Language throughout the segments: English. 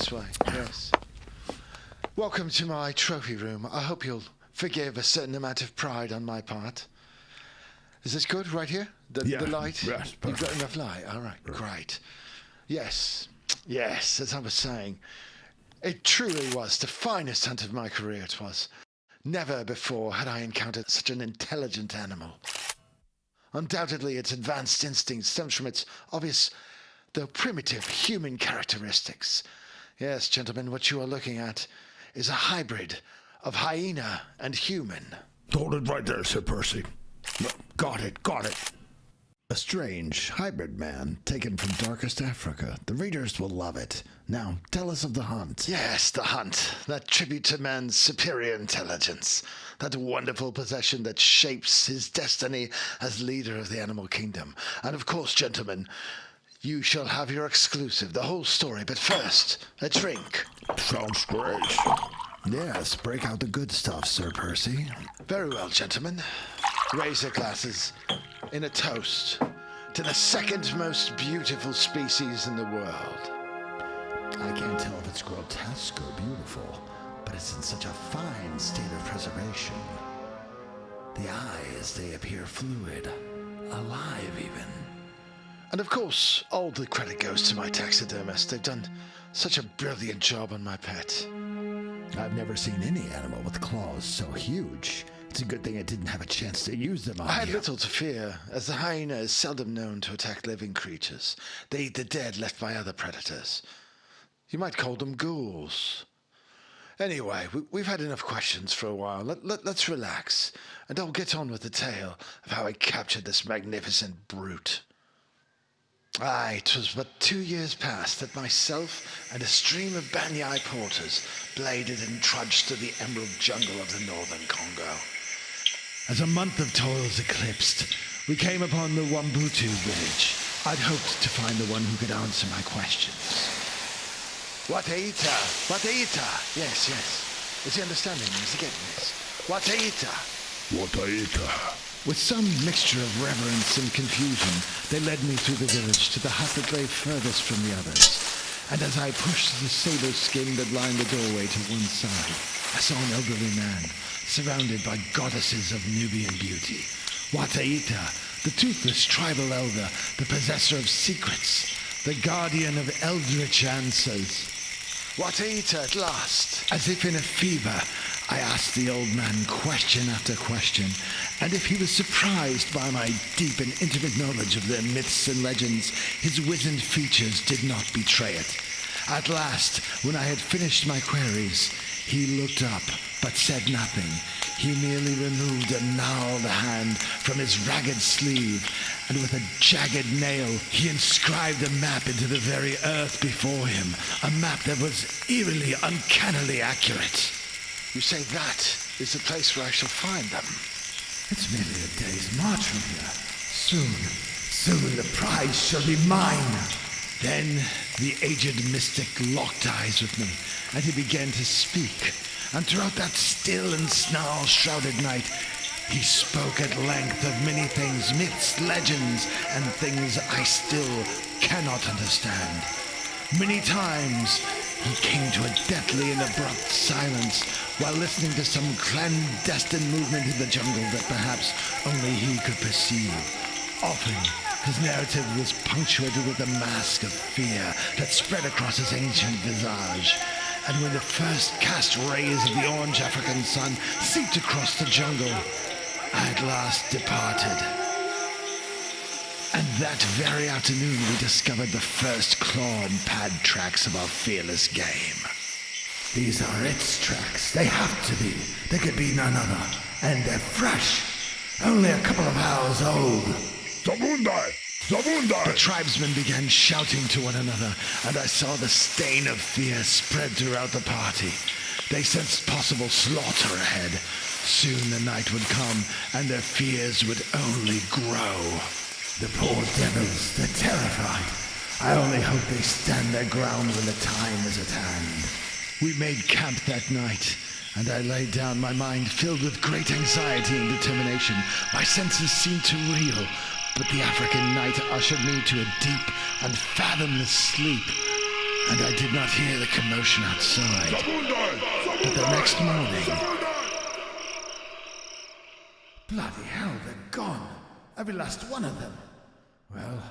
this way, yes. Welcome to my trophy room. I hope you'll forgive a certain amount of pride on my part. Is this good, right here? The light? Yes, perfect. You've got enough light? All right, great. Yes, as I was saying, it truly was the finest hunt of my career, it was. Never before had I encountered such an intelligent animal. Undoubtedly, its advanced instinct stems from its obvious, though primitive, human characteristics. Yes, gentlemen, what you are looking at is a hybrid of hyena and human. Hold it right there, Sir Percy. No, got it. A strange hybrid man taken from darkest Africa. The readers will love it. Now, tell us of the hunt. Yes, the hunt. That tribute to man's superior intelligence. That wonderful possession that shapes his destiny as leader of the animal kingdom. And of course, gentlemen, you shall have your exclusive, the whole story. But first, a drink. Sounds great. Yes, break out the good stuff, Sir Percy. Very well, gentlemen. Raise your glasses in a toast to the second most beautiful species in the world. I can't tell if it's grotesque or beautiful, but it's in such a fine state of preservation. The eyes, they appear fluid, alive even. And of course, all the credit goes to my taxidermist. They've done such a brilliant job on my pet. I've never seen any animal with claws so huge. It's a good thing I didn't have a chance to use them on I had you. little to fear, as the hyena is seldom known to attack living creatures. They eat the dead left by other predators. You might call them ghouls. Anyway, we've had enough questions for a while. Let's relax, and I'll get on with the tale of how I captured this magnificent brute. Aye, 'twas but 2 years past that myself and a stream of Banyai porters bladed and trudged through the emerald jungle of the northern Congo. As a month of toils eclipsed, we came upon the Wambutu village. I'd hoped to find the one who could answer my questions. Wataita! Wataita! Yes. Is he understanding me? Is he getting this? Wataita! With some mixture of reverence and confusion, they led me through the village to the hut that lay furthest from the others. And as I pushed the sable skin that lined the doorway to one side, I saw an elderly man, surrounded by goddesses of Nubian beauty. Wataita, the toothless tribal elder, the possessor of secrets, the guardian of eldritch answers. Wataita at last. As if in a fever, I asked the old man question after question, and if he was surprised by my deep and intimate knowledge of their myths and legends, his wizened features did not betray it. At last, when I had finished my queries, he looked up, but said nothing. He merely removed a gnarled hand from his ragged sleeve, and with a jagged nail, he inscribed a map into the very earth before him, a map that was eerily, uncannily accurate. You say that is the place where I shall find them. It's merely a day's march from here. Soon the prize shall be mine. Then the aged mystic locked eyes with me, and he began to speak. And throughout that still and snarl-shrouded night, he spoke at length of many things, myths, legends, and things I still cannot understand. Many times he came to a deathly and abrupt silence while listening to some clandestine movement in the jungle that perhaps only he could perceive. Often, his narrative was punctuated with a mask of fear that spread across his ancient visage. And when the first cast rays of the orange African sun seeped across the jungle, I at last departed. And that very afternoon we discovered the first claw and pad tracks of our fearless game. These are its tracks. They have to be. There could be none other. And they're fresh. Only a couple of hours old. The tribesmen began shouting to one another, and I saw the stain of fear spread throughout the party. They sensed possible slaughter ahead. Soon the night would come, and their fears would only grow. The poor devils, they're terrified. I only hope they stand their ground when the time is at hand. We made camp that night, and I lay down, my mind filled with great anxiety and determination. My senses seemed to reel, but the African night ushered me to a deep and fathomless sleep. and I did not hear the commotion outside. But the next morning... Bloody hell, they're gone. Every last one of them. Well,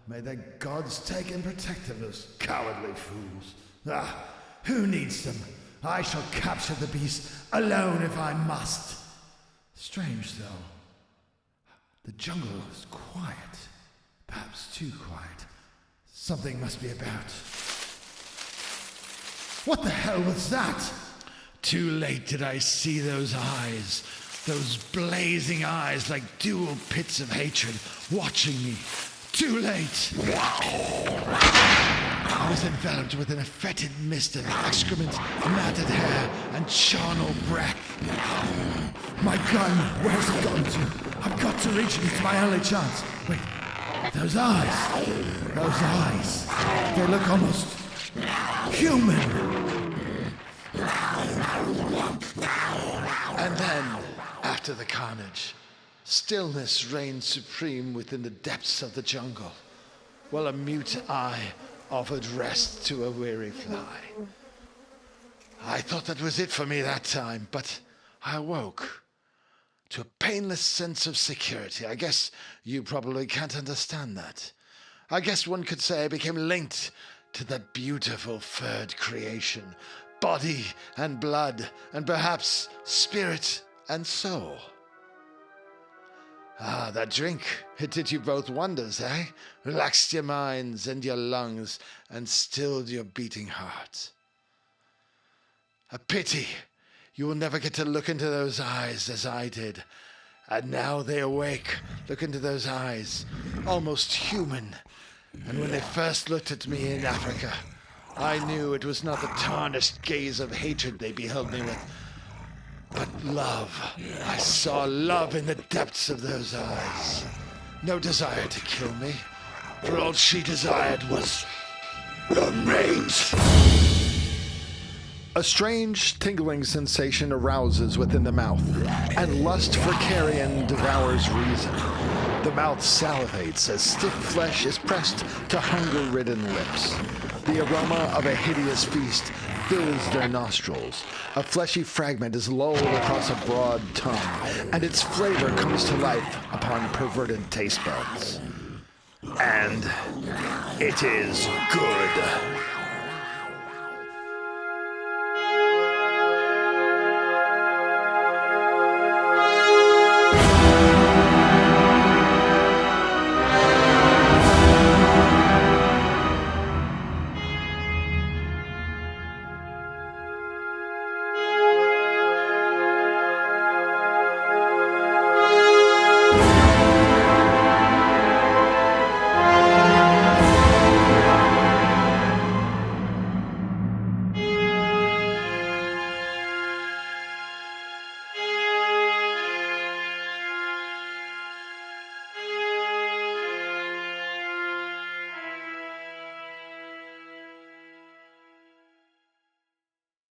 may the gods take and protect them, those cowardly fools. Ah, who needs them? I shall capture the beast alone if I must. Strange, though. The jungle is quiet. Perhaps too quiet. Something must be about. What the hell was that? Too late did I see those eyes. Those blazing eyes like dual pits of hatred watching me. Too late. I was enveloped within a fetid mist of excrement, matted hair, and charnel breath. My gun, where's it gone to? I've got to reach it, it's my only chance. Wait, those eyes. Those eyes. They look almost human. And then, after the carnage, stillness reigned supreme within the depths of the jungle, while a mute eye offered rest to a weary fly. I thought that was it for me that time, but I awoke to a painless sense of security. I guess you probably can't understand that. I guess one could say I became linked to that beautiful furred creation, body and blood, and perhaps spirit and soul. Ah, that drink, it did you both wonders, eh? Relaxed your minds and your lungs and stilled your beating heart. A pity you will never get to look into those eyes as I did. And now they awake, look into those eyes, almost human. And when they first looked at me in Africa, I knew it was not the tarnished gaze of hatred they beheld me with, but love. I saw love in the depths of those eyes. No desire to kill me, for all she desired was the mate. A strange tingling sensation arouses within the mouth, and lust for carrion devours reason. The mouth salivates as stiff flesh is pressed to hunger-ridden lips. The aroma of a hideous feast fills their nostrils. A fleshy fragment is lulled across a broad tongue, and its flavor comes to life upon perverted taste buds. And it is good.